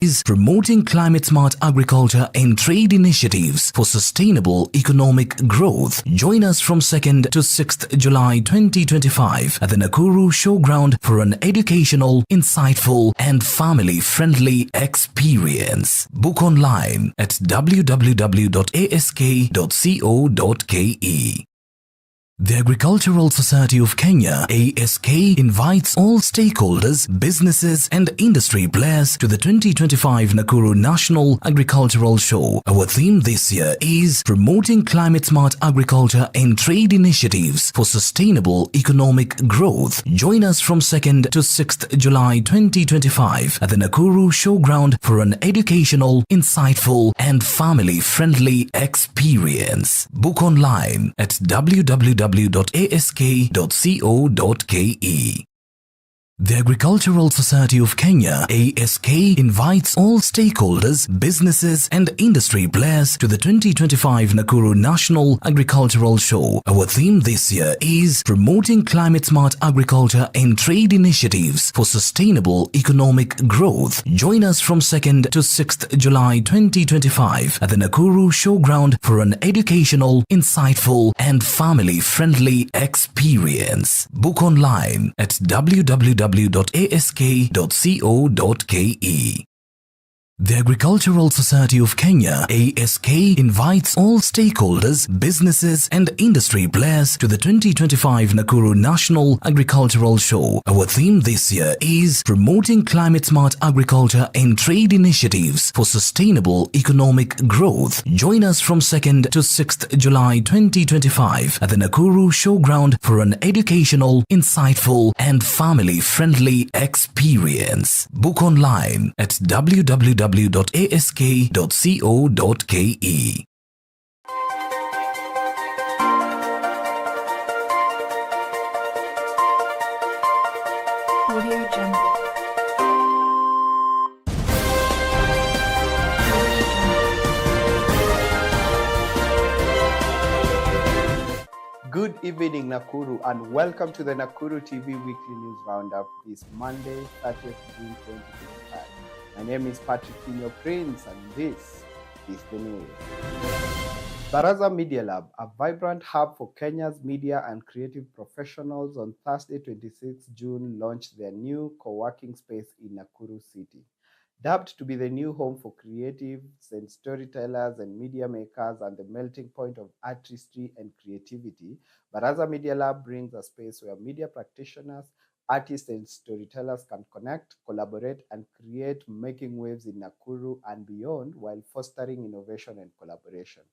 is promoting climate-smart agriculture and trade initiatives for sustainable economic growth. Join us from 2nd to 6th July 2025 at the Nakuru Showground for an educational, insightful and family-friendly experience. Book online at www.ask.co.ke. The Agricultural Society of Kenya, ASK, invites all stakeholders, businesses and industry players to the 2025 Nakuru National Agricultural Show. Our theme this year is Promoting Climate-Smart Agriculture and Trade Initiatives for Sustainable Economic Growth. Join us from 2nd to 6th July 2025 at the Nakuru Showground for an educational, insightful and family-friendly experience. Book online at www.ask.co.ke. The Agricultural Society of Kenya, ASK, invites all stakeholders, businesses and industry players to the 2025 Nakuru National Agricultural Show. Our theme this year is Promoting Climate-Smart Agriculture and Trade Initiatives for Sustainable Economic Growth. Join us from 2nd to 6th July 2025 at the Nakuru Showground for an educational, insightful and family-friendly experience. Book online at www.ask.co.ke. The Agricultural Society of Kenya, ASK, invites all stakeholders, businesses and industry players to the 2025 Nakuru National Agricultural Show. Our theme this year is Promoting Climate-Smart Agriculture and Trade Initiatives for Sustainable Economic Growth. Join us from 2nd to 6th July 2025 at the Nakuru Showground for an educational, insightful and family-friendly experience. Book online at www.ask.co.ke. Audio Jungle. Good evening, Nakuru, and welcome to the Nakuru TV Weekly News Roundup this Monday, 30th June 2025. My name is Patrick Kinyo Prince, and this is the news. Baraza Media Lab, a vibrant hub for Kenya's media and creative professionals, on Thursday, 26 June, launched their new co-working space in Nakuru City. Dubbed to be the new home for creatives and storytellers and media makers and the melting point of artistry and creativity, Baraza Media Lab brings a space where media practitioners, artists and storytellers can connect, collaborate and create, making waves in Nakuru and beyond while fostering innovation and collaboration.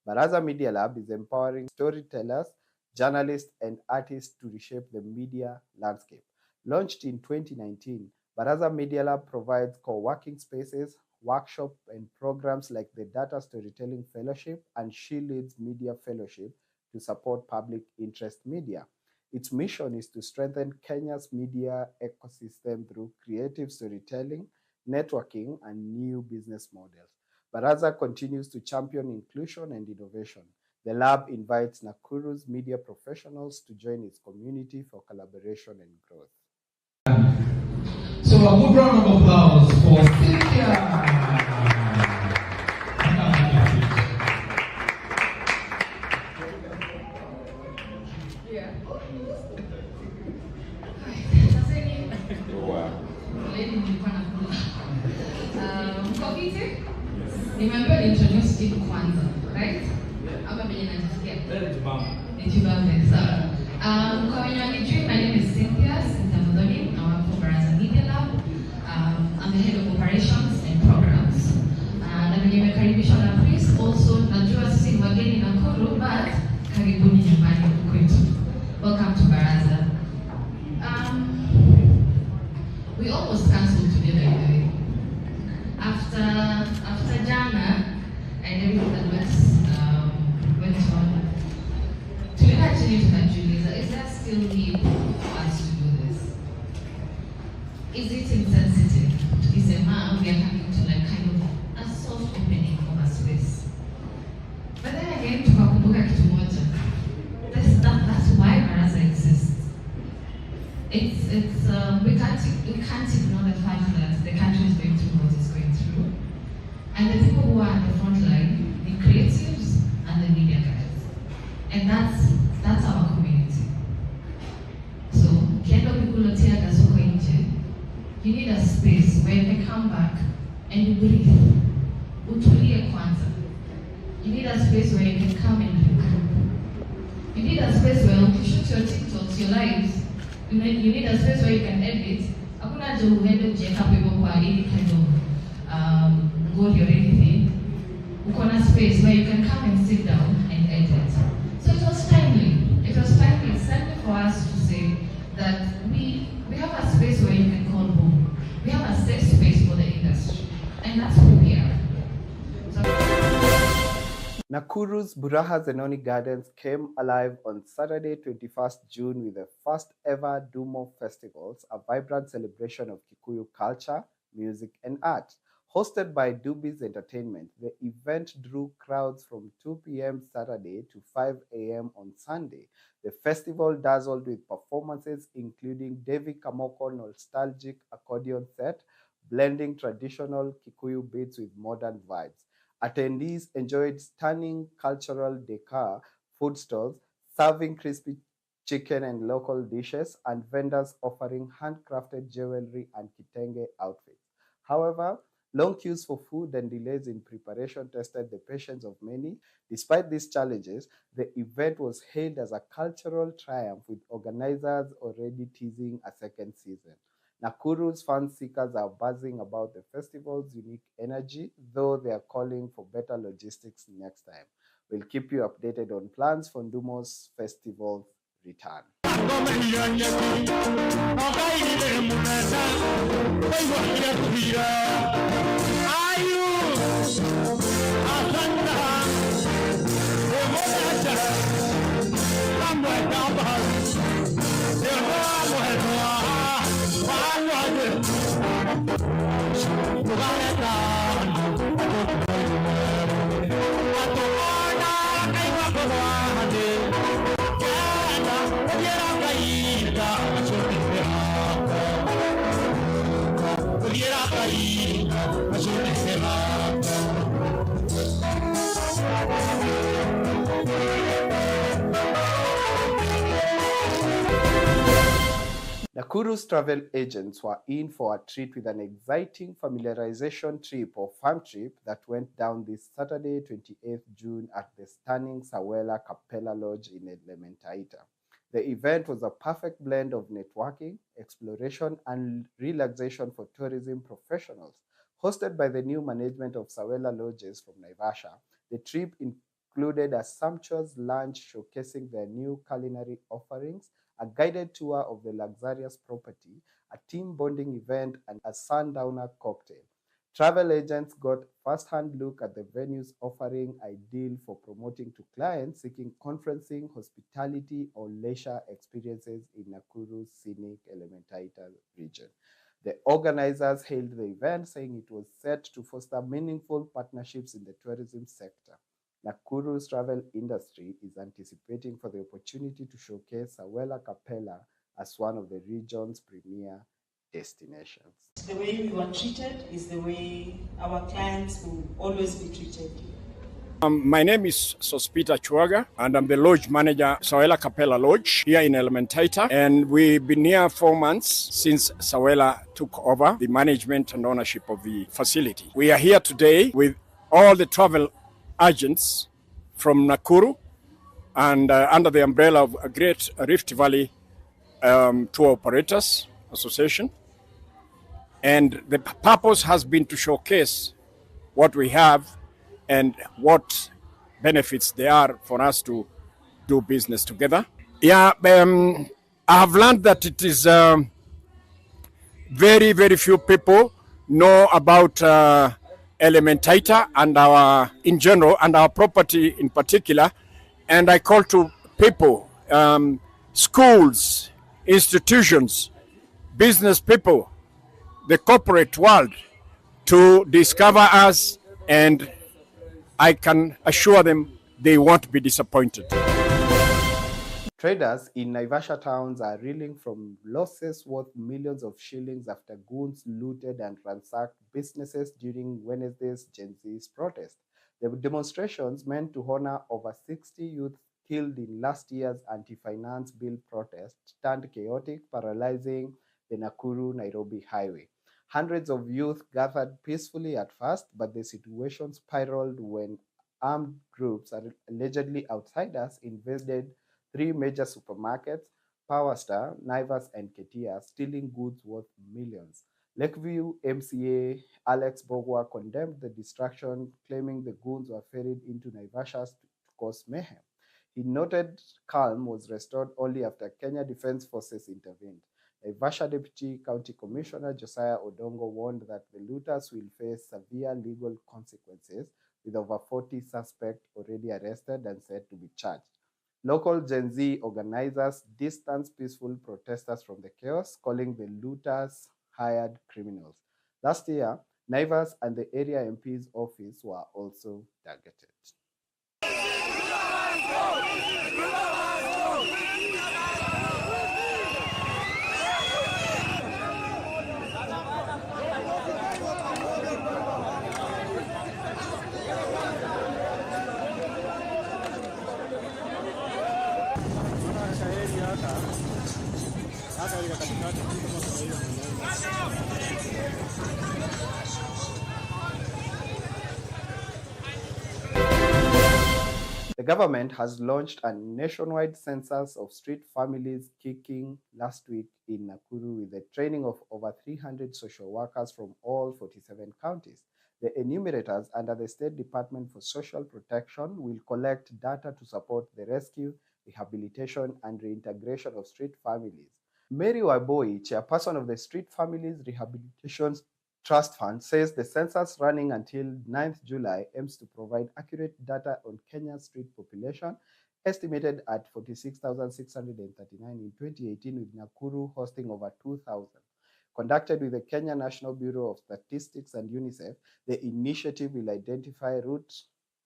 Baraza Media Lab is empowering storytellers, journalists and artists to reshape the media landscape. Launched in 2019, Baraza Media Lab provides co-working spaces, workshops, and programs like the Data Storytelling Fellowship and She Leads Media Fellowship to support public interest media. Its mission is to strengthen Kenya's media ecosystem through creative storytelling, networking, and new business models. Baraza continues to champion inclusion and innovation. The lab invites Nakuru's media professionals to join its community for collaboration and growth. So a good round of applause for Cynthia. Remember introduce it kwanza, right? Ama venye najisikia. Nijibambe. So, kwa wenye wanijui, my name is Cynthia Mudhoni. I work for Baraza Media Lab. I'm the head of operations and programs. Na venye nimekaribishwa na Chris, also najua sisi ni wageni Nakuru, but karibuni nyumbani kwetu. Welcome to Baraza. We almost cancelled together anyway. After Jana and everything that went on, to actually Julia, is there still need for us to do this? Is it insensitive to say, we are coming to like kind of a soft opening of a space? But then again, tukakumbuka kitu moja. That's why Baraza exists. We can't ignore the fact that the country is going through what it's going through. and you breathe. Utulie kwanza. You need a space where you can come and regroup. You need a space where you shoot your TikToks, your lives. You need a space where you can edit. Hakuna haja uende ujeka hapo kwa any kind of goal or anything. Uko na space where you can come and sit down and edit. So it was timely. It was timely. It's timely for us to say that we have a space where you can call home. We have a safe space for the industry. And that's who we are. Nakuru's Baraza Zenoni Gardens came alive on Saturday, 21st June with the first ever Dumo Festivals, a vibrant celebration of Kikuyu culture, music, and art. Hosted by Dubi's Entertainment, the event drew crowds from 2 p.m. Saturday to 5 a.m. on Sunday. The festival dazzled with performances including Devi Kamoko nostalgic accordion set, blending traditional Kikuyu beats with modern vibes. Attendees enjoyed stunning cultural decor, food stalls, serving crispy chicken and local dishes, and vendors offering handcrafted jewelry and kitenge outfits. However, long queues for food and delays in preparation tested the patience of many. Despite these challenges, the event was hailed as a cultural triumph, with organizers already teasing a second season. Nakuru's fan seekers are buzzing about the festival's unique energy, though they are calling for better logistics next time. We'll keep you updated on plans for Dumo's festival's return. Nakuru's travel agents were in for a treat with an exciting familiarization trip or farm trip that went down this Saturday, 28th June at the stunning Sawela Capella Lodge in Elementaita. The event was a perfect blend of networking, exploration, and relaxation for tourism professionals. Hosted by the new management of Sawela Lodges from Naivasha, the trip included a sumptuous lunch showcasing their new culinary offerings, a guided tour of the luxurious property, a team bonding event, and a sundowner cocktail. Travel agents got first-hand look at the venue's offering, ideal for promoting to clients seeking conferencing, hospitality, or leisure experiences in Nakuru's scenic Elementaita region. The organizers hailed the event, saying it was set to foster meaningful partnerships in the tourism sector. Nakuru's travel industry is anticipating for the opportunity to showcase Sawela Capella as one of the region's premier destinations. The way we were treated is the way our clients will always be treated. My name is Sospita Chuaga, and I'm the lodge manager, Sawela Capella Lodge, here in Elementaita. And we've been here 4 months since Sawela took over the management and ownership of the facility. We are here today with all the travel agents from Nakuru and under the umbrella of a Great Rift Valley Tour Operators Association. And the purpose has been to showcase what we have and what benefits there are for us to do business together. Yeah, I have learned that it is very, very few people know about Elementaita and in general, and our property in particular. And I call to people, schools, institutions, business people, the corporate world, to discover us, and I can assure them they won't be disappointed. Traders in Naivasha towns are reeling from losses worth millions of shillings after goons looted and ransacked businesses during Wednesday's Gen Z's protest. The demonstrations, meant to honor over 60 youth killed in last year's anti-finance bill protest, turned chaotic, paralyzing the Nakuru-Nairobi highway. Hundreds of youth gathered peacefully at first, but the situation spiraled when armed groups, allegedly outsiders, invaded three major supermarkets, Power Star, Naivas, and Ketia, stealing goods worth millions. Lakeview MCA Alex Bogwa condemned the distraction, claiming the goods were ferried into Naivasha to cause mayhem. He noted calm was restored only after Kenya Defence Forces intervened. Naivasha Deputy County Commissioner Josiah Odongo warned that the looters will face severe legal consequences, with over 40 suspects already arrested and said to be charged. Local Gen Z organizers distanced peaceful protesters from the chaos, calling the looters hired criminals. Last year, Naivas and the area MP's office were also targeted. The government has launched a nationwide census of street families kicking last week in Nakuru with the training of over 300 social workers from all 47 counties. The enumerators under the State Department for Social Protection will collect data to support the rescue, rehabilitation, and reintegration of street families. Mary Waboi, chairperson of the Street Families Rehabilitation Trust Fund, says the census running until 9th July aims to provide accurate data on Kenya's street population, estimated at 46,639 in 2018, with Nakuru hosting over 2,000. Conducted with the Kenya National Bureau of Statistics and UNICEF, the initiative will identify root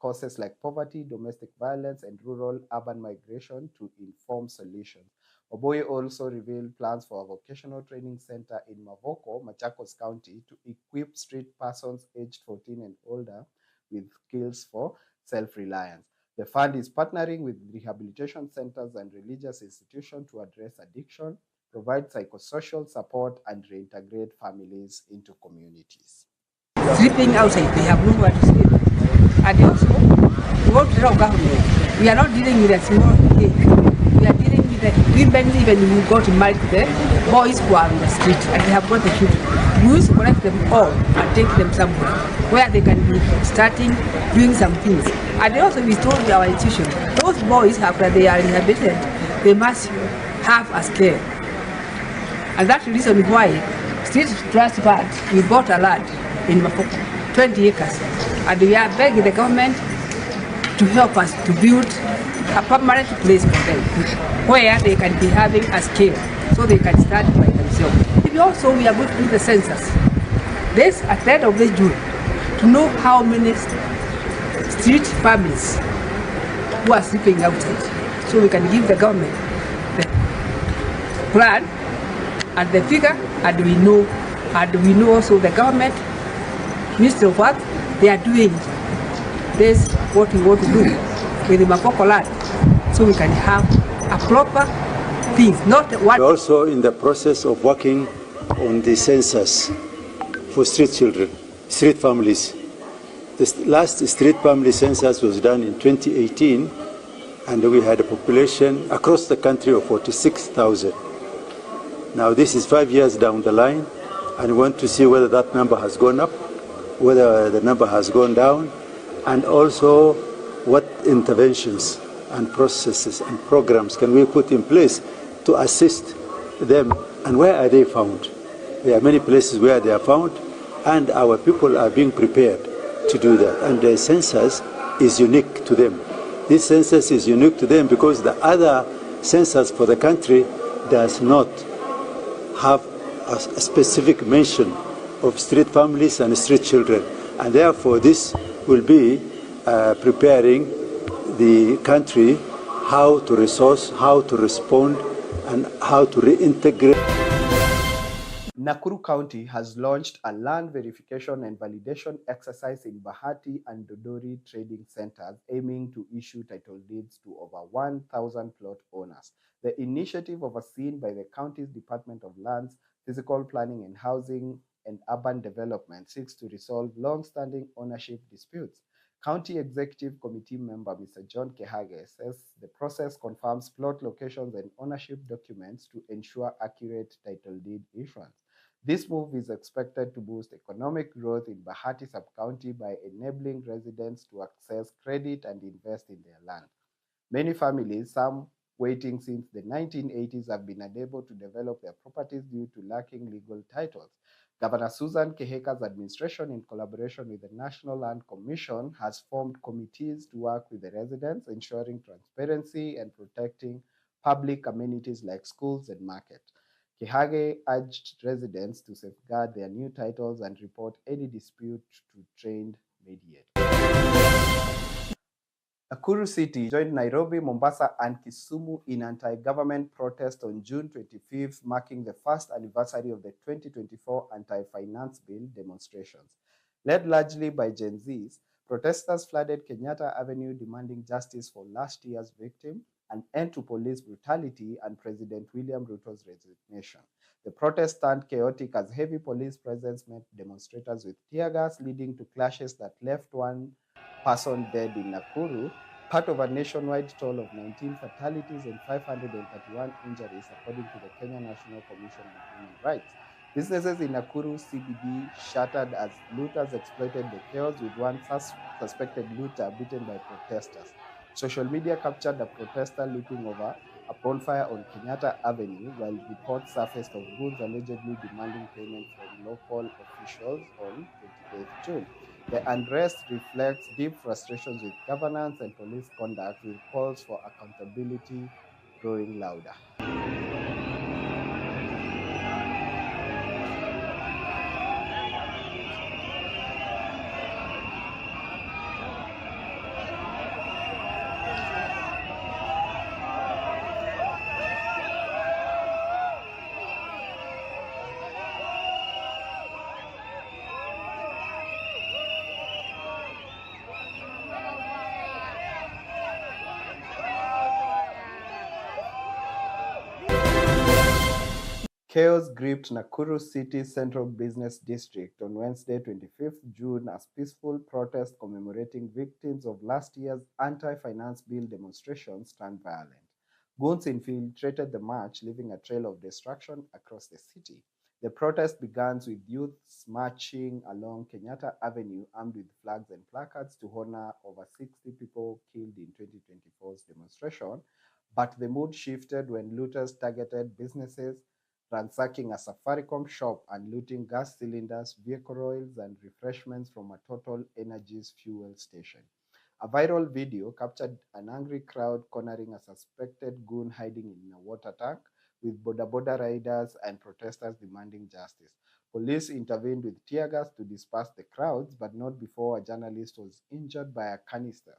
causes like poverty, domestic violence, and rural-urban migration to inform solutions. Oboye also revealed plans for a vocational training center in Mavoko, Machakos County, to equip street persons aged 14 and older with skills for self-reliance. The fund is partnering with rehabilitation centers and religious institutions to address addiction, provide psychosocial support, and reintegrate families into communities. Sleeping outside, they have nowhere to sleep. And also, we want to tell government, we are not dealing with a small case. We are dealing with the women even who got married to the boys who are on the street and they have got the children. We used to collect them all and take them somewhere where they can be starting doing some things. And also we told our institution, those boys after they are rehabilitated, they must have a scale. And that's the reason why Street Trust Fund, we bought a land in Mapoko, 20 acres. And we are begging the government to help us to build a permanent place for them, where they can be having a scale, so they can start by themselves. And also, we are going to do the census. This at the end of this June, to know how many street families who are sleeping outside, so we can give the government the plan and the figure, and we know also the government, Ministry of Work, they are doing this, what we want to do with the Mapoko land, so we can have a proper thing, not one. We're also in the process of working on the census for street children, street families. The last street family census was done in 2018, and we had a population across the country of 46,000. Now this is 5 years down the line, and we want to see whether that number has gone up, whether the number has gone down, and also what interventions and processes and programs can we put in place to assist them, and where are they found? There are many places where they are found, and our people are being prepared to do that. And the census is unique to them. This census is unique to them because the other census for the country does not have a specific mention of street families and street children. And therefore this will be preparing the country how to resource, how to respond, and how to reintegrate. Nakuru County has launched a land verification and validation exercise in Bahati and Dodori trading centers, aiming to issue title deeds to over 1,000 plot owners. The initiative, overseen by the county's Department of Lands, Physical Planning and Housing, and Urban Development seeks to resolve long-standing ownership disputes. County Executive Committee member Mr. John Kehage says the process confirms plot locations and ownership documents to ensure accurate title deed issuance. This move is expected to boost economic growth in Bahati sub-county by enabling residents to access credit and invest in their land. Many families, some waiting since the 1980s, have been unable to develop their properties due to lacking legal titles. Governor Susan Keheka's administration, in collaboration with the National Land Commission, has formed committees to work with the residents, ensuring transparency and protecting public amenities like schools and markets. Kehage urged residents to safeguard their new titles and report any dispute to trained mediators. Nakuru City joined Nairobi, Mombasa, and Kisumu in anti-government protest on June 25th, marking the first anniversary of the 2024 anti-finance bill demonstrations. Led largely by Gen Zs, protesters flooded Kenyatta Avenue demanding justice for last year's victim, an end to police brutality, and President William Ruto's resignation. The protest turned chaotic as heavy police presence met demonstrators with tear gas, leading to clashes that left one person dead in Nakuru, part of a nationwide toll of 19 fatalities and 531 injuries, according to the Kenya National Commission on Human Rights. Businesses in Nakuru CBD shuttered as looters exploited the chaos, with one suspected looter beaten by protesters. Social media captured a protester leaping over a bonfire on Kenyatta Avenue, while reports surfaced of goons allegedly demanding payment from local officials on 28th June. The unrest reflects deep frustrations with governance and police conduct, with calls for accountability growing louder. Chaos gripped Nakuru City's Central Business District on Wednesday, 25th June, as peaceful protests commemorating victims of last year's anti-finance bill demonstrations turned violent. Goons infiltrated the march, leaving a trail of destruction across the city. The protest began with youths marching along Kenyatta Avenue armed with flags and placards to honor over 60 people killed in 2024's demonstration, but the mood shifted when looters targeted businesses, ransacking a Safaricom shop and looting gas cylinders, vehicle oils, and refreshments from a Total Energies fuel station. A viral video captured an angry crowd cornering a suspected goon hiding in a water tank, with boda riders and protesters demanding justice. Police intervened with tear gas to disperse the crowds, but not before a journalist was injured by a canister.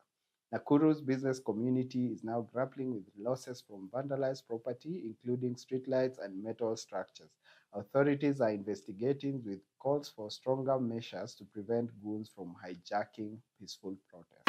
Nakuru's business community is now grappling with losses from vandalized property, including streetlights and metal structures. Authorities are investigating, with calls for stronger measures to prevent goons from hijacking peaceful protests.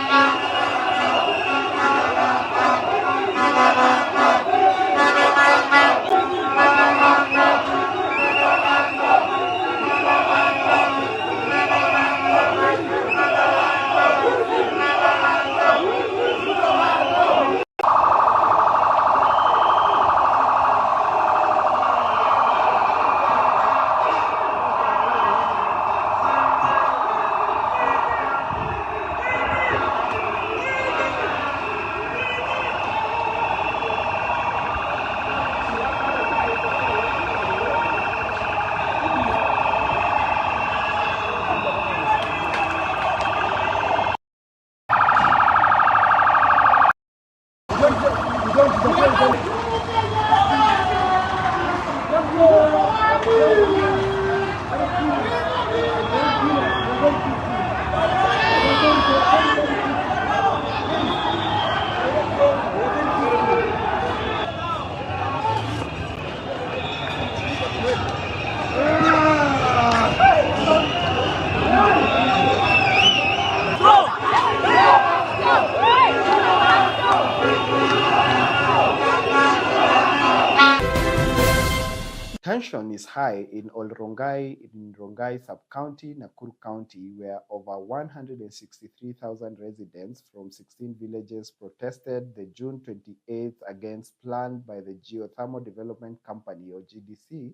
Tension is high in Rongai sub-county, Nakuru County, where over 163,000 residents from 16 villages protested the June 28th against planned by the Geothermal Development Company, or GDC,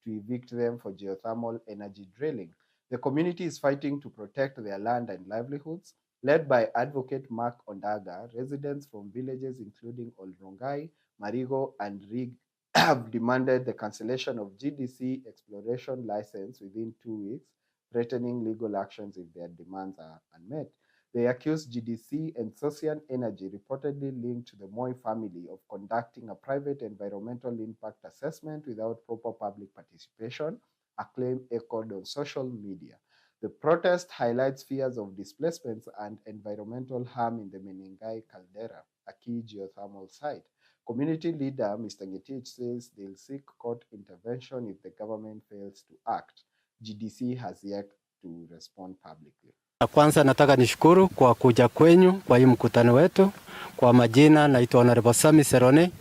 to evict them for geothermal energy drilling. The community is fighting to protect their land and livelihoods. Led by Advocate Mark Ondaga, residents from villages including Rongai, Marigo, and Rig have demanded the cancellation of GDC exploration license within 2 weeks, threatening legal actions if their demands are unmet. They accuse GDC and Social Energy, reportedly linked to the Moi family, of conducting a private environmental impact assessment without proper public participation, a claim echoed on social media. The protest highlights fears of displacements and environmental harm in the Muringai caldera, a key geothermal site. Community leader Mr. Ngetich says they'll seek court intervention if the government fails to act. GDC has yet to respond publicly. Kwanza nataka nishukuru kwa kuja kwenyu kwa hii mkutano wetu. Kwa majina naitwa Honorable Sami Serone,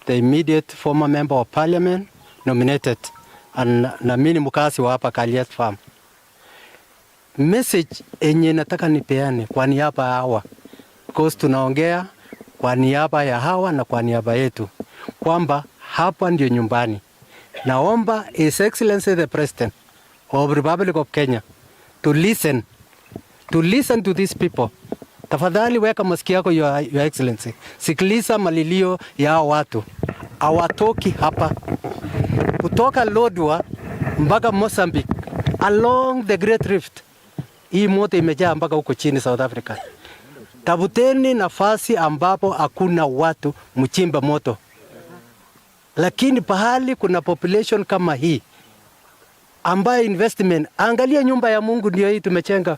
the immediate former member of parliament nominated, na mimi ni mkazi wa hapa Kaliet Farm. Message enye nataka nipeane kwa niaba ya hawa, because tunaongea kwa niaba ya hawa na kwa niaba yetu, kwamba hapa ndio nyumbani. Naomba His Excellency the President of Republic of Kenya to listen to these people. Tafadhali weka masikio yako, Your Excellency. Sikiliza malilio ya watu. Hawatoki hapa. Kutoka Lodwar mpaka Mozambique, along the Great Rift. Hii moto imejaa mpaka huko chini South Africa. Tabuteni nafasi ambapo hakuna watu mchimba moto. Lakini pahali kuna population kama hii ambayo investment, angalia nyumba ya Mungu ndio hii tumechenga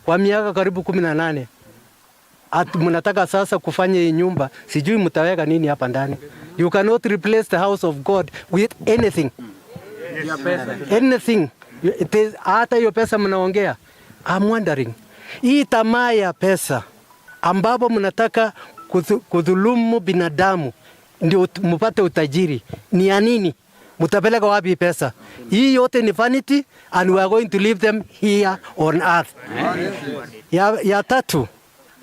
kwa miaka karibu 18. Mnataka sasa kufanya hii nyumba, sijui mtaweka nini hapa ndani. You cannot replace the house of God with anything. Anything. Hata hiyo pesa mnaongea. I'm wondering, hii tamaa ya pesa ambapo mnataka kudhulumu binadamu ndio mpate utajiri, ni ya nini? Mtapeleka wapi pesa? Hii yote ni vanity, and we are going to leave them here on earth. Ya tatu,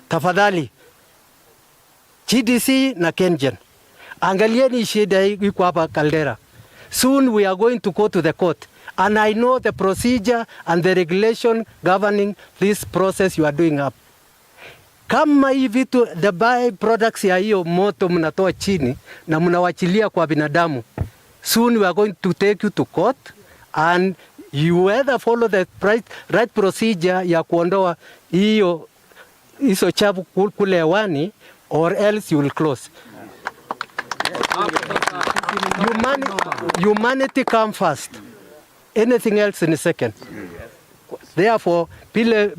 tafadhali GDC na KenGen, angalieni shida iko hapa Caldera. Soon we are going to go to the court, and I know the procedure and the regulation governing this process you are doing up. Kama hii vitu, the byproducts ya hiyo moto mnatoa chini na mnawachilia kwa binadamu, soon we are going to take you to court, and you either follow the right procedure ya kuondoa hizo chafu kule hewani, or else you will close. Humanity come first. Anything else in a second. Therefore, pile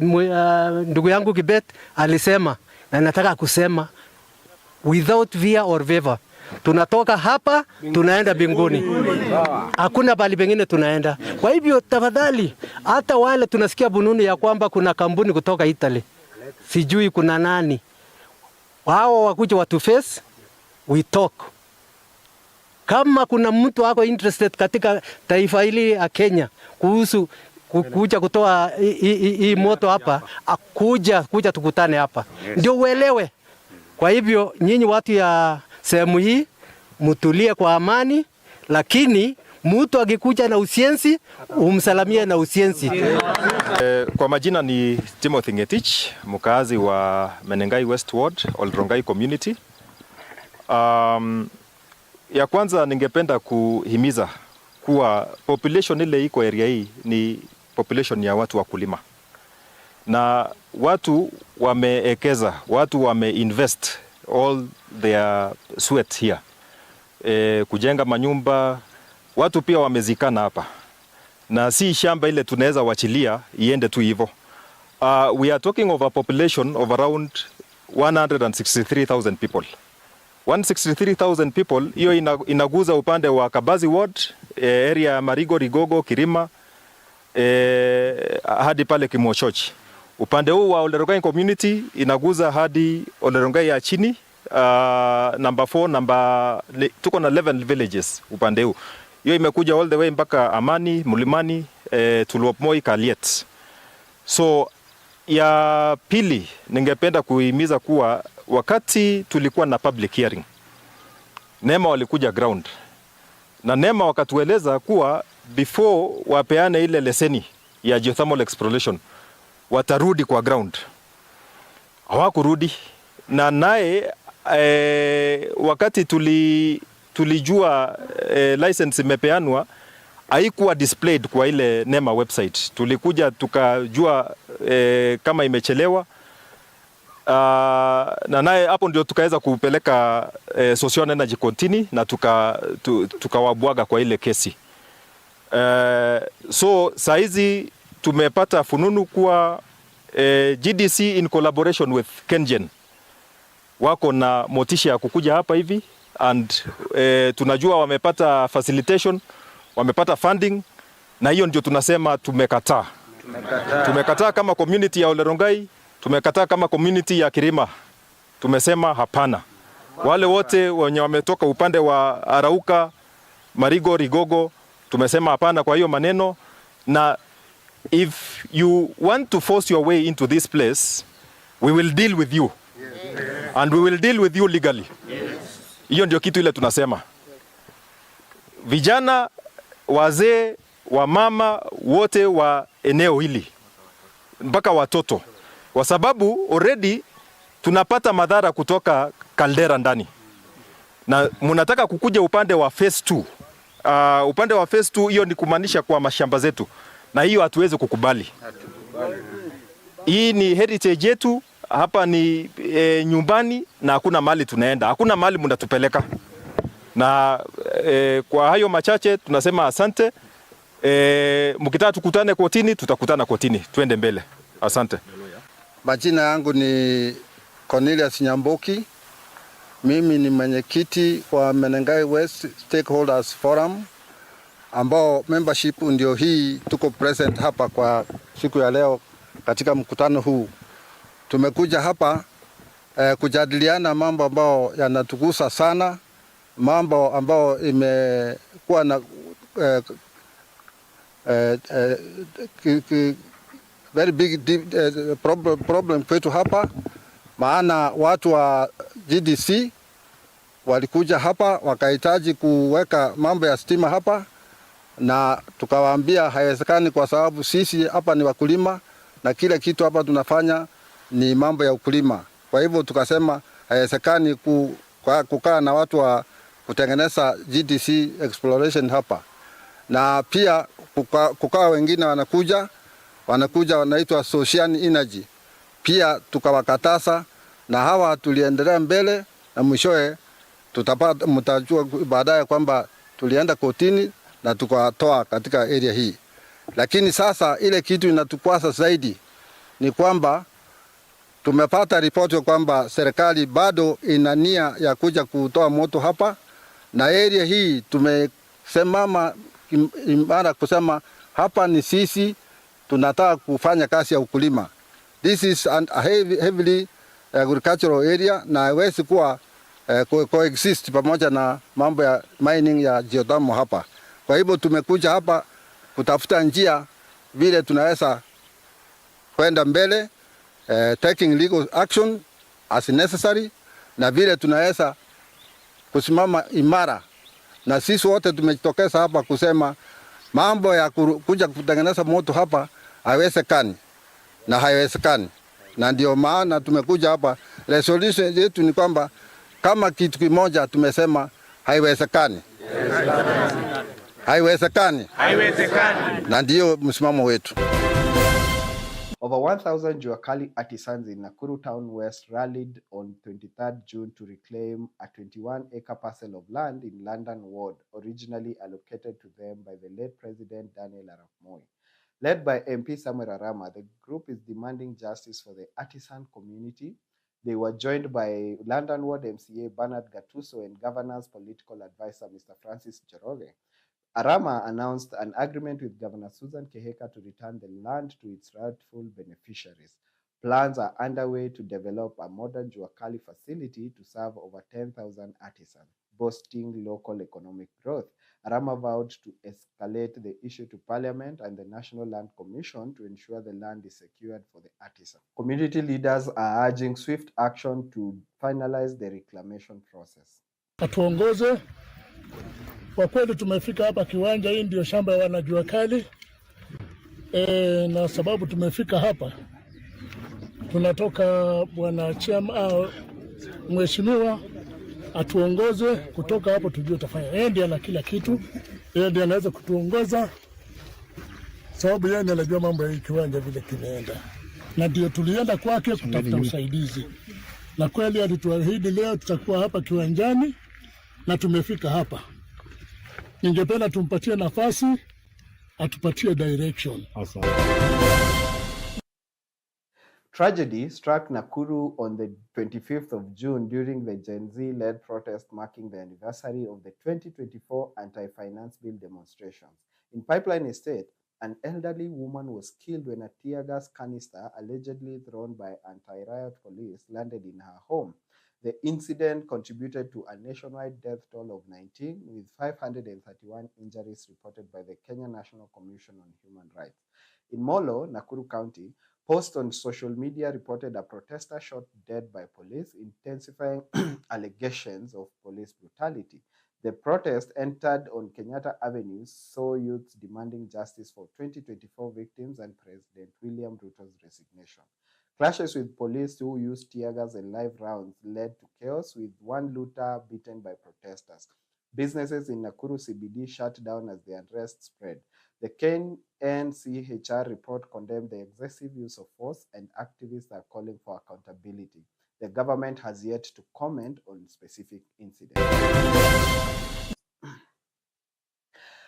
ndugu yangu Kibet alisema, na nataka kusema, without fear or favor, tunatoka hapa tunaenda mbinguni. Hakuna bali pengine tunaenda. Kwa hivyo tafadhali, hata wale tunasikia bununi ya kwamba kuna kampuni kutoka Italy, sijui kuna nani, wao wakuja watu face, we talk. Kama kuna mtu wako interested katika taifa hili ya Kenya kuhusu kuja kutoa hii moto hapa, kuja tukutane hapa, ndio uelewe. Kwa hivyo nyinyi watu ya sehemu hii mtulie kwa amani, lakini mtu akikuja na usienzi umsalamie na usienzi. Kwa majina ni Timothy Ngetich, mkazi wa Muringai West Ward, Rongai community. Ya kwanza ningependa kuhimiza kuwa population ile iko area hii ni population ya watu wa kulima. Na watu wameekeza, watu wameinvest all their sweat here. Kujenga manyumba, watu pia wamezikana hapa. Na si shamba ile tunaweza wachilia iende tu hivyo. We are talking of a population of around 163,000 people. 163,000 people, hiyo inaguza upande wa Kabazi Ward, area ya Marigo, Rigogo, Kirima, hadi pale Kimochochi. Upande huu wa Rongai community inaguza hadi Rongai ya chini, number 4, tuko na 11 villages upande huu. hiyo imekuja all the way mpaka Amani, Mlimani, Tulwop-Moi, Kaliet. So ya pili ningependa kuhimiza kuwa wakati tulikuwa na public hearing, NEMA walikuja ground na NEMA wakatueleza kuwa before wapeane ile leseni ya geothermal exploration watarudi kwa ground. Hawakurudi, na naye wakati tulijua license imepeanwa haikuwa displayed kwa ile NEMA website. Tulikuja tukajua kama imechelewa, na naye hapo ndio tukaweza kupeleka Social Energy Continue na tukawabwaga kwa ile kesi. So saizi tumepata fununu kuwa GDC in collaboration with KenGen wako na motisha ya kukuja hapa hivi, and tunajua wamepata facilitation, wamepata funding, na hiyo ndio tunasema tumekataa. Tumekataa kama community ya Olerongai, tumekataa kama community ya Kirima. Tumesema hapana. Wale wote wenye wametoka upande wa Arauka, Marigo, Rigogo, tumesema hapana kwa hiyo maneno, na if you want to force your way into this place, we will deal with you. And we will deal with you legally. Hiyo ndio kitu ile tunasema. Vijana, wazee, wamama wote wa eneo hili mpaka watoto, kwa sababu already tunapata madhara kutoka kaldera ndani, na mnataka kukuja upande wa phase 2. Upande wa phase 2 hiyo ni kumaanisha kwa mashamba zetu, na hiyo hatuwezi kukubali. Hii ni heritage yetu, hapa ni nyumbani, na hakuna mahali tunaenda, hakuna mahali mnatupeleka. Na kwa hayo machache tunasema asante. Mkitaka tukutane kotini, tutakutana kotini, twende mbele. Asante. Majina yangu ni Cornelius Nyamboki. Mimi ni mwenyekiti wa Muringai West Stakeholders Forum, ambao membership ndio hii tuko present hapa kwa siku ya leo. Katika mkutano huu tumekuja hapa kujadiliana mambo ambao yanatugusa sana, mambo ambao imekuwa na very big problem kwetu hapa, maana watu wa GDC walikuja hapa wakahitaji kuweka mambo ya stima hapa, na tukawaambia haiwezekani kwa sababu sisi hapa ni wakulima na kila kitu hapa tunafanya ni mambo ya ukulima. Kwa hivyo tukasema haiwezekani kukaa na watu wa kutengeneza GDC exploration hapa, na pia kukaa wengine wanakuja wanaitwa social energy, pia tukawakataza, na hawa tuliendelea mbele, na mwishowe mtajua baadaye kwamba tulienda kotini na tukatoa katika area hii. Lakini sasa ile kitu inatukwaza zaidi ni kwamba tumepata ripoti kwamba serikali bado ina nia ya kuja kutoa moto hapa, na area hii tumesemama imara kusema hapa ni sisi tunataka kufanya kazi ya ukulima. This is a heavily agricultural area, na haiwezi kuwa coexist pamoja na mambo ya mining ya geothermal hapa. Kwa hivyo tumekuja hapa kutafuta njia vile tunaweza kwenda mbele, taking legal action as necessary, na vile tunaweza kusimama imara. Na sisi wote tumejitokeza hapa kusema mambo ya kuja kutengeneza moto hapa haiwezekani na haiwezekani, na ndio maana tumekuja hapa. Resolution yetu ni kwamba kama kitu kimoja tumesema haiwezekani, haiwezekani, na ndio msimamo wetu. Over 1,000 Juakali artisans in Nakuru Town West rallied on 23rd June to reclaim a 21-acre parcel of land in London Ward, originally allocated to them by the late President Daniel Arap Moi. Led by MP Samuel Arama, the group is demanding justice for the artisan community. They were joined by London Ward MCA Bernard Gattuso and Governor's political advisor Mr. Francis Njoroge. Arama announced an agreement with Governor Susan Keheka to return the land to its rightful beneficiaries. Plans are underway to develop a modern Juakali facility to serve over 10,000 artisans. boosting local economic growth. Arama vowed to escalate the issue to Parliament and the National Land Commission to ensure the land is secured for the artisan. Community leaders are urging swift action to finalize the reclamation process. Atuongoze. Kwa kweli tumefika hapa kiwanja, hii ndio shamba ya wanajua kali. Na sababu tumefika hapa, tunatoka bwana chairman mheshimiwa atuongoze kutoka hapo tujue tafanya. Yeye ndiye ana kila kitu, yeye ndiye anaweza kutuongoza sababu yeye ndiye anajua mambo ya kiwanja vile kinaenda. Na ndio tulienda kwake kutafuta usaidizi. Na kweli alituahidi leo tutakuwa hapa kiwanjani na tumefika hapa. Ningependa tumpatie nafasi, atupatie direction. Tragedy struck Nakuru on the 25th of June during the Gen Z-led protest marking the anniversary of the 2024 anti-finance bill demonstrations. In Pipeline Estate, an elderly woman was killed when a tear gas canister allegedly thrown by anti-riot police landed in her home. The incident contributed to a nationwide death toll of 19, with 531 injuries reported by the Kenya National Commission on Human Rights. In Molo, Nakuru County, posts on social media reported a protester shot dead by police, intensifying allegations of police brutality. The protest entered on Kenyatta Avenue, saw youths demanding justice for 2024 victims and President William Ruto's resignation. Clashes with police who used tear gas and live rounds led to chaos, with one looter beaten by protesters. Businesses in Nakuru CBD shut down as the unrest spread. The KNCHR report condemned the excessive use of force, and activists are calling for accountability. The government has yet to comment on specific incidents.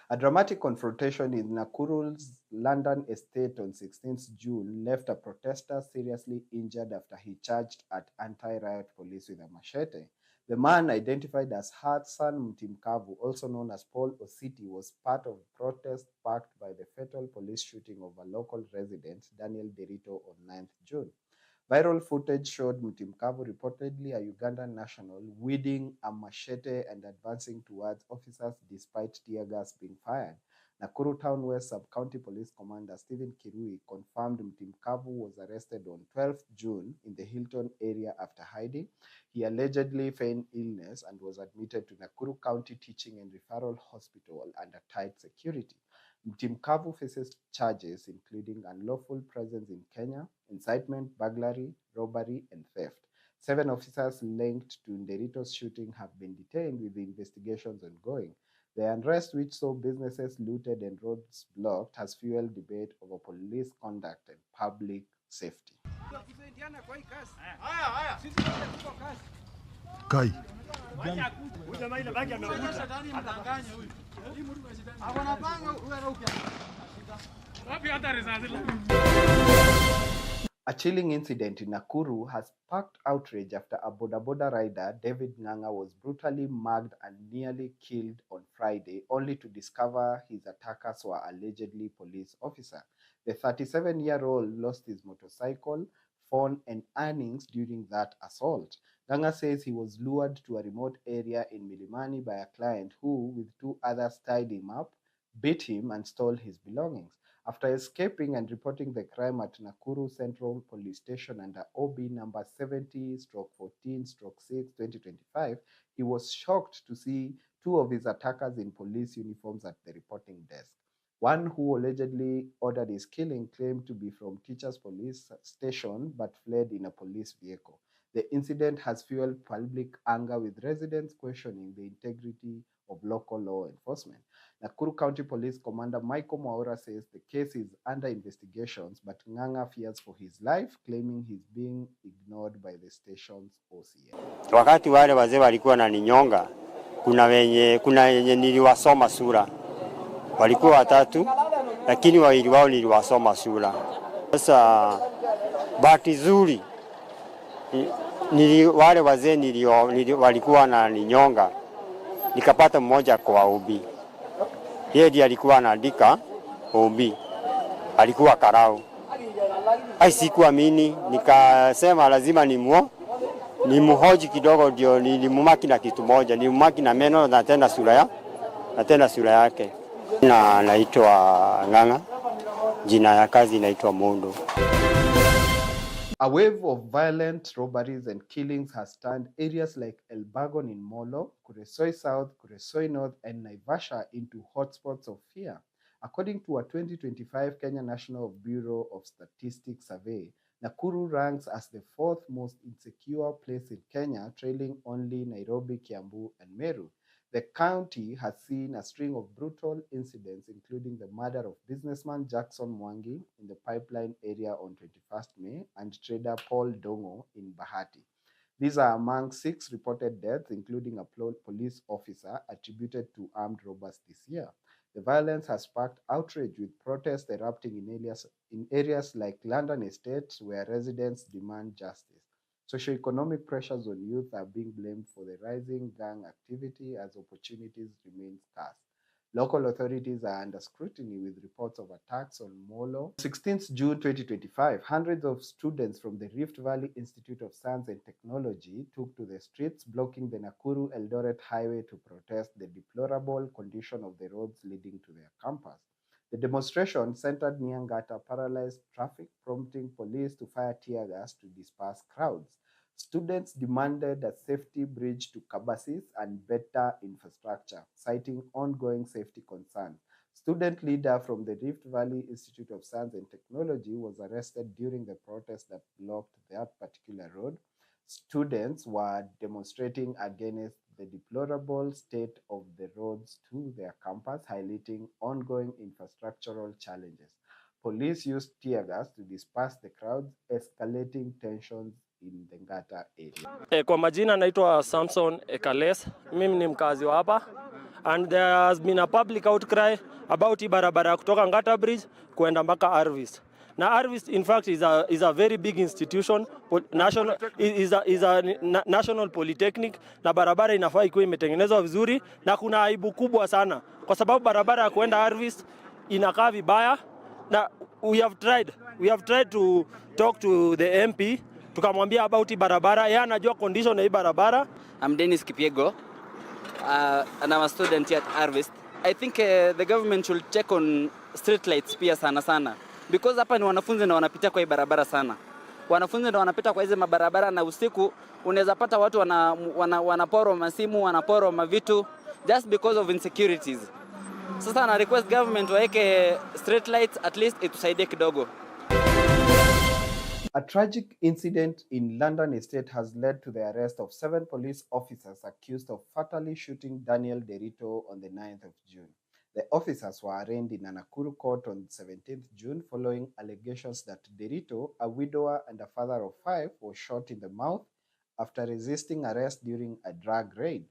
A dramatic confrontation in Nakuru's London estate on 16th June left a protester seriously injured after he charged at anti-riot police with a machete. The man, identified as Hassan Mtimkavu, also known as Paul Ositi, was part of a protest sparked by the fatal police shooting of a local resident, Daniel Derito, on 9th June. Viral footage showed Mtimkavu, reportedly a Ugandan national, wielding a machete and advancing towards officers despite tear gas being fired. Nakuru Town West Sub-County Police Commander Stephen Kirui confirmed Mtimkavu was arrested on 12th June in the Hilton area after hiding. He allegedly feigned illness and was admitted to Nakuru County Teaching and Referral Hospital under tight security. Mtimkavu faces charges including unlawful presence in Kenya, incitement, burglary, robbery, and theft. 7 officers linked to Nderito's shooting have been detained, with the investigations ongoing. The unrest, which saw businesses looted and roads blocked, has fueled debate over police conduct and public safety. Kai. A chilling incident in Nakuru has sparked outrage after a boda rider, David Nganga, was brutally mugged and nearly killed on Friday, only to discover his attackers were allegedly police officers. The 37-year-old lost his motorcycle, phone, and earnings during that assault. Nganga says he was lured to a remote area in Milimani by a client who, with 2 others, tied him up, beat him, and stole his belongings. After escaping and reporting the crime at Nakuru Central Police Station under OB number 70/14/6/2025, he was shocked to see 2 of his attackers in police uniforms at the reporting desk. One, who allegedly ordered his killing, claimed to be from Teachers Police Station but fled in a police vehicle. The incident has fueled public anger, with residents questioning the integrity of local law enforcement. Nakuru County Police Commander Michael Mwaura says the case is under investigations, but Nganga fears for his life, claiming he's being ignored by the station's OCS. Wakati wale wazee walikuwa na ninyonga, kuna wenye niliwasoma sura. Walikuwa 3, lakini wawili wao niliwasoma sura. Sasa bahati nzuri wale wazee walikuwa na ninyonga, nikapata mmoja kwa ubi. Yeye ndiye alikuwa anaandika ubi, alikuwa karau. Sikuamini, nikasema lazima Ni mhoji kidogo ndio nilimumaki na kitu moja, nilimumaki na meno na tena sura yake. Na naitwa Ng'ang'a. Jina ya kazi inaitwa Mondo. A wave of violent robberies and killings has turned areas like Elbagon in Molo, Kuresoi South, Kuresoi North, and Naivasha into hotspots of fear. According to a 2025 Kenya National Bureau of Statistics survey, Nakuru ranks as the fourth most insecure place in Kenya, trailing only Nairobi, Kiambu, and Meru. The county has seen a string of brutal incidents, including the murder of businessman Jackson Mwangi in the Pipeline area on 21st May and trader Paul Dongo in Bahati. These are among 6 reported deaths, including a police officer attributed to armed robbers this year. The violence has sparked outrage, with protests erupting in areas like London Estate, where residents demand justice. Socioeconomic pressures on youth are being blamed for the rising gang activity as opportunities remain scarce. Local authorities are under scrutiny, with reports of attacks on Molo. 16th June 2025, hundreds of students from the Rift Valley Institute of Science and Technology took to the streets, blocking the Nakuru-Eldoret highway to protest the deplorable condition of the roads leading to their campus. The demonstration, centered near Ngata, paralyzed traffic, prompting police to fire tear gas to disperse crowds. Students demanded a safety bridge to Kabasis and better infrastructure, citing ongoing safety concerns. Student leader from the Rift Valley Institute of Science and Technology was arrested during the protest that blocked that particular road. Students were demonstrating against the deplorable state of the roads to their campus, highlighting ongoing infrastructural challenges. Police used tear gas to disperse the crowds, escalating tensions in the Ngata area. Kwa majina naitwa Samson Ekales, mimi ni mkazi wa hapa, and there has been a public outcry about hii barabara kutoka Ngata Bridge kuenda mpaka Arvis. Na Arvis in fact is a very big institution, national polytechnic, na barabara inafaa ikuwe imetengenezwa vizuri, na kuna aibu kubwa sana kwa sababu barabara ya kuenda Arvis inakaa vibaya, na we have tried to talk to the MP, tukamwambia about hii barabara, yeye anajua condition ya hii barabara. I'm Dennis Kipiego, and I'm a student here at Harvest. I think the government should check on street lights pia sana, because hapa ni wanafunzi na wanapitia kwa hii barabara sana. Wanafunzi na wanapita kwa hizo mabarabara, na usiku unaweza pata watu wanaporo masimu, wanaporo mavitu just because of insecurities. Sasa na request government waeke street lights, at least itusaidie kidogo. A tragic incident in London Estate has led to the arrest of 7 police officers accused of fatally shooting Daniel Derito on the 9th of June. The officers were arraigned in a Nakuru court on 17th June following allegations that Derito, a widower and a father of 5, was shot in the mouth after resisting arrest during a drug raid.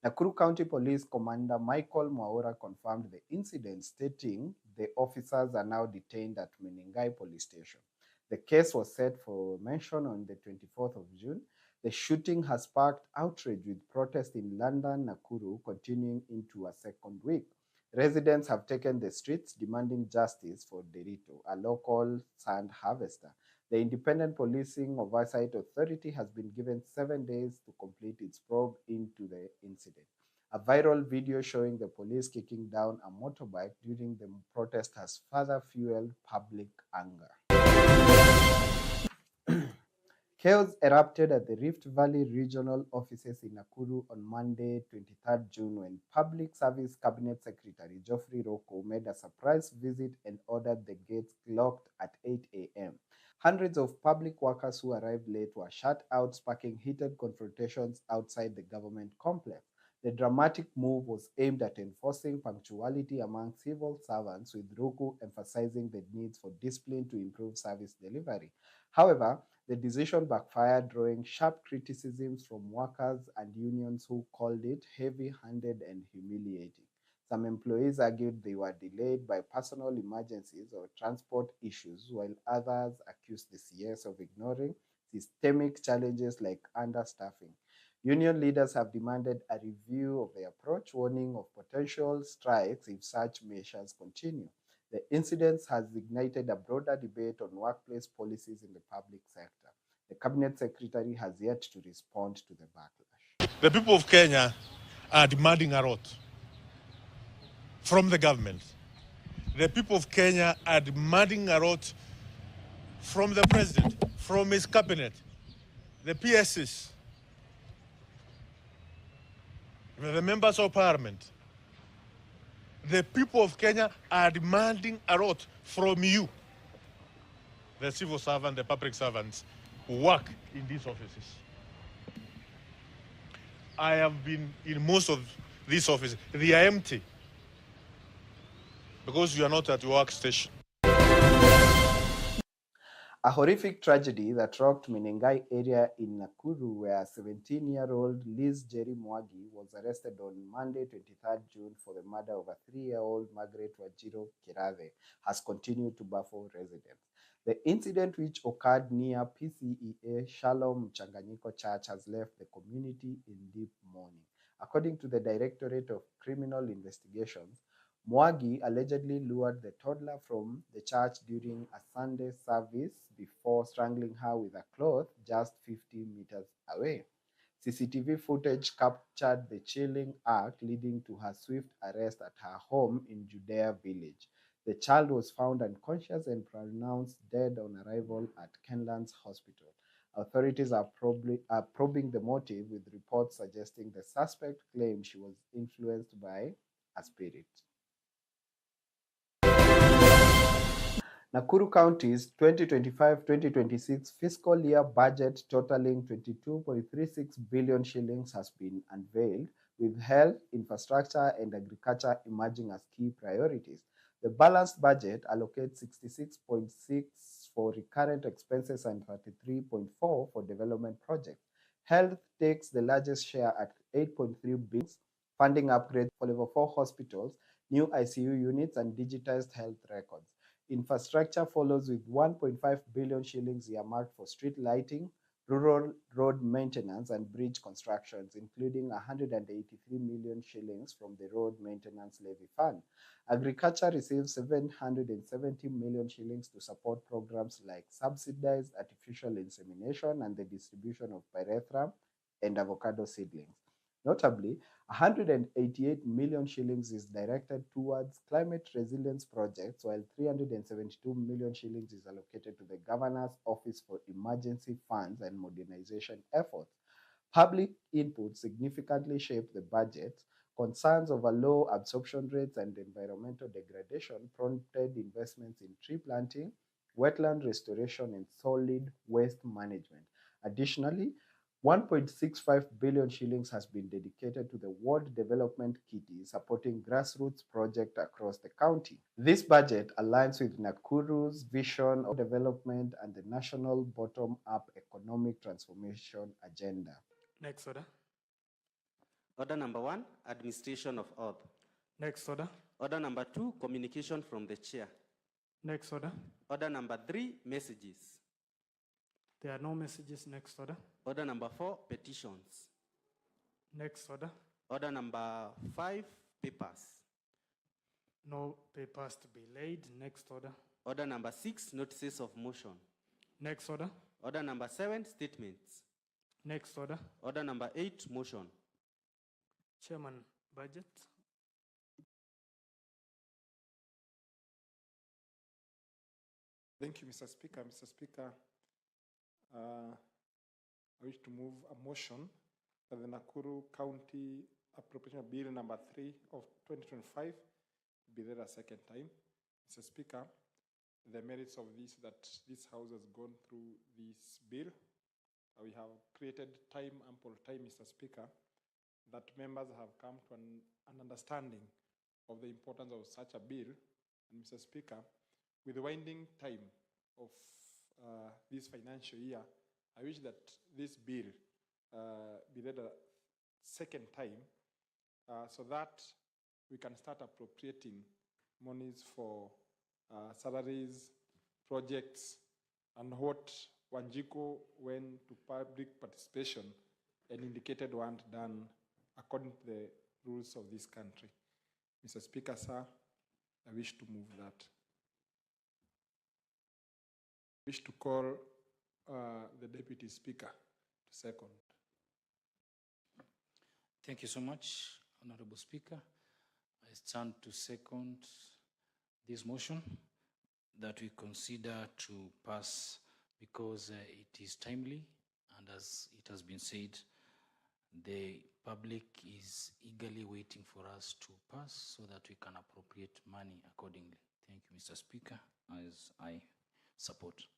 Nakuru County Police Commander Michael Mwaura confirmed the incident, stating the officers are now detained at Muringai Police Station. The case was set for mention on the 24th of June. The shooting has sparked outrage, with protests in London, Nakuru continuing into a second week. Residents have taken the streets demanding justice for Derito, a local sand harvester. The Independent Policing Oversight Authority has been given 7 days to complete its probe into the incident. A viral video showing the police kicking down a motorbike during the protest has further fueled public anger. Chaos erupted at the Rift Valley Regional Offices in Nakuru on Monday, 23rd June, when Public Service Cabinet Secretary Geoffrey Rocco made a surprise visit and ordered the gates locked at 8 a.m. Hundreds of public workers who arrived late were shut out, sparking heated confrontations outside the government complex. The dramatic move was aimed at enforcing punctuality among civil servants, with Ruku emphasizing the needs for discipline to improve service delivery. However, the decision backfired, drawing sharp criticisms from workers and unions who called it heavy-handed and humiliating. Some employees argued they were delayed by personal emergencies or transport issues, while others accused the CS of ignoring systemic challenges like understaffing. Union leaders have demanded a review of the approach, warning of potential strikes if such measures continue. The incident has ignited a broader debate on workplace policies in the public sector. The Cabinet Secretary has yet to respond to the backlash. The people of Kenya are demanding a lot from the government. The people of Kenya are demanding a lot from the president, from his cabinet, the PSs, the members of parliament. The people of Kenya are demanding a lot from you, the civil servants, the public servants who work in these offices. I have been in most of these offices. They are empty because you are not at your workstation. A horrific tragedy that rocked Muringai area in Nakuru, where 17-year-old Liz Jerry Mwangi was arrested on Monday, 23rd June, for the murder of a 3-year-old Margaret Wajiro Kirave, has continued to baffle residents. The incident, which occurred near PCEA Shalom Mchanganyiko Church, has left the community in deep mourning. According to the Directorate of Criminal Investigations, Mwangi allegedly lured the toddler from the church during a Sunday service before strangling her with a cloth just 50 meters away. CCTV footage captured the chilling act, leading to her swift arrest at her home in Judea Village. The child was found unconscious and pronounced dead on arrival at Kenlands Hospital. Authorities are probing the motive, with reports suggesting the suspect claimed she was influenced by a spirit. Nakuru County's 2025-2026 fiscal year budget totaling 22.36 billion shillings has been unveiled, with health, infrastructure, and agriculture emerging as key priorities. The balanced budget allocates 66.6 for recurrent expenses and 33.4 for development projects. Health takes the largest share at 8.3 billion, funding upgrades for level 4 hospitals, new ICU units, and digitized health records. Infrastructure follows with 1.5 billion shillings earmarked for street lighting, rural road maintenance, and bridge constructions, including 183 million shillings from the Road Maintenance Levy Fund. Agriculture receives 770 million shillings to support programs like subsidized artificial insemination and the distribution of pyrethrum and avocado seedlings. Notably, 188 million shillings is directed towards climate resilience projects, while 372 million shillings is allocated to the Governor's Office for Emergency Funds and Modernization efforts. Public input significantly shaped the budget. Concerns over low absorption rates and environmental degradation prompted investments in tree planting, wetland restoration, and solid waste management. Additionally, 1.65 billion shillings has been dedicated to the World Development Kitty, supporting grassroots projects across the county. This budget aligns with Nakuru's vision of development and the national bottom-up economic transformation agenda. Next order. Order number 1, administration of oath. Next order. Order number 2, communication from the chair. Next order. Order number 3, messages. There are no messages. Next order. Order number 4, petitions. Next order. Order number 5, papers. No papers to be laid. Next order. Order number 6, notices of motion. Next order. Order number 7, statements. Next order. Order number 8, motion. Chairman, budget. Thank you, Mr. Speaker. Mr. Speaker, I wish to move a motion that the Nakuru County Appropriation Bill number 3 of 2025 be read a second time. Mr. Speaker, the merits of this, that this House has gone through this bill. We have created ample time, Mr. Speaker, that members have come to an understanding of the importance of such a bill. And Mr. Speaker, with the winding time of this financial year, I wish that this bill be read a second time so that we can start appropriating monies for salaries, projects, and what Wanjiko went to public participation and indicated weren't done according to the rules of this country. Mr. Speaker, sir, I wish to move that. I wish to call the Deputy Speaker to second. Thank you so much, Honorable Speaker. I stand to second this motion that we consider to pass because it is timely, and as it has been said, the public is eagerly waiting for us to pass so that we can appropriate money accordingly. Thank you, Mr. Speaker, as I support.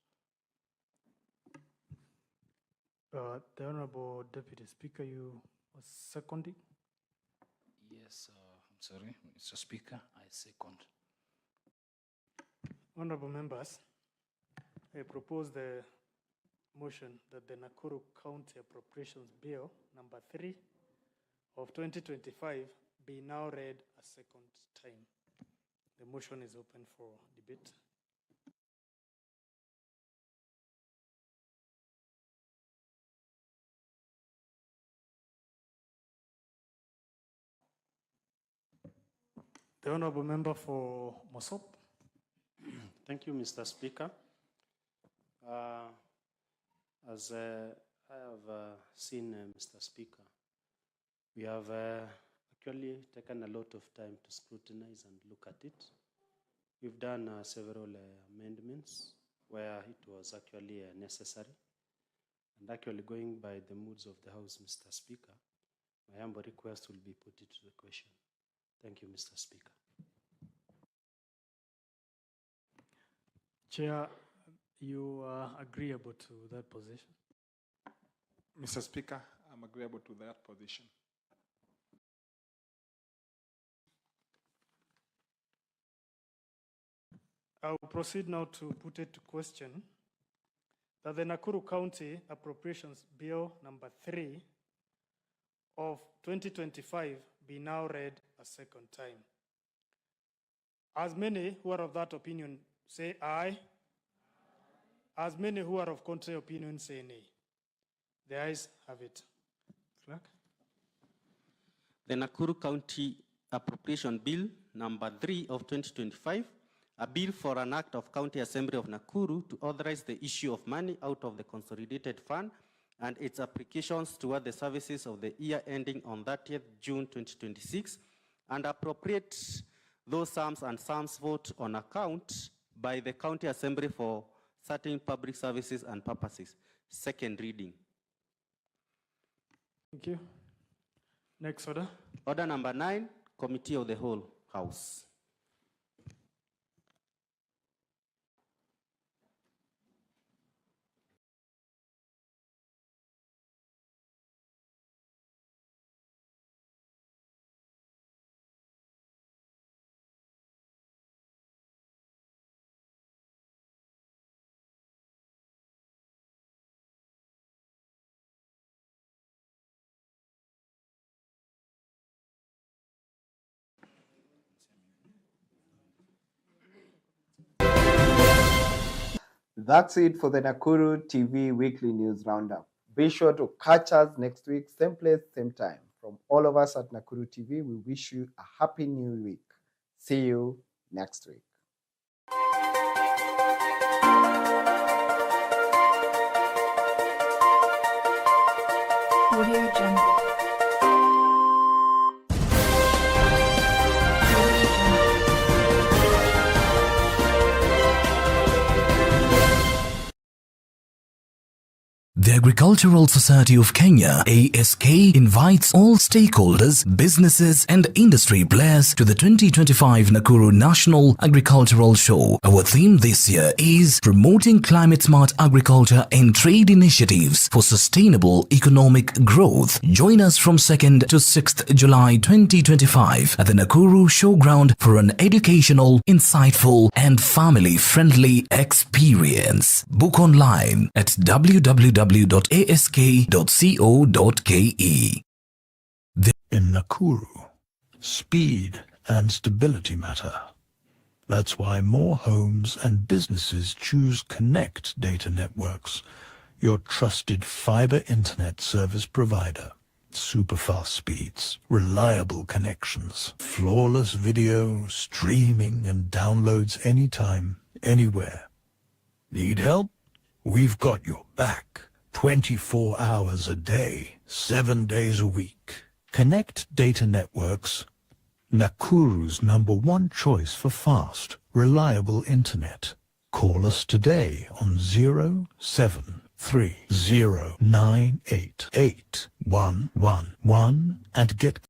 The Honorable Deputy Speaker, you was seconding? Yes, I'm sorry, Mr. Speaker, I second. Honorable members, I propose the motion that the Nakuru County Appropriations Bill number 3 of 2025 be now read a second time. The motion is open for debate. The Honorable Member for Mosop. Thank you, Mr. Speaker. As I have seen, Mr. Speaker, we have actually taken a lot of time to scrutinize and look at it. We've done several amendments where it was actually necessary. And actually going by the moods of the House, Mr. Speaker, my humble request will be put to the question. Thank you, Mr. Speaker. Chair, you are agreeable to that position? Mr. Speaker, I'm agreeable to that position. I will proceed now to put it to question that the Nakuru County Appropriations Bill number 3 of 2025 be now read a second time. As many who are of that opinion say aye. As many who are of contrary opinion say nay. The ayes have it. Clerk. The Nakuru County Appropriation Bill number 3 of 2025, a bill for an act of County Assembly of Nakuru to authorize the issue of money out of the consolidated fund and its applications toward the services of the year ending on 30th June 2026 and appropriate those sums and sums vote on account by the County Assembly for certain public services and purposes. Second reading. Thank you. Next order. Order number 9, Committee of the Whole House. That's it for the Nakuru TV Weekly News Roundup. Be sure to catch us next week, same place, same time. From all of us at Nakuru TV, we wish you a happy new week. See you next week. Audio Jungle. The Agricultural Society of Kenya, ASK, invites all stakeholders, businesses and industry players to the 2025 Nakuru National Agricultural Show. Our theme this year is Promoting Climate-Smart Agriculture and Trade Initiatives for Sustainable Economic Growth. Join us from 2nd to 6th July 2025 at the Nakuru Showground for an educational, insightful and family-friendly experience. Book online at www.ask.co.ke. In Nakuru, speed and stability matter. That's why more homes and businesses choose Connect Data Networks, your trusted fiber internet service provider. Super fast speeds, reliable connections, flawless video, streaming and downloads anytime, anywhere. Need help? We've got your back 24 hours a day, 7 days a week. Connect Data Networks, Nakuru's #1 choice for fast, reliable internet. Call us today on 07309888111 and get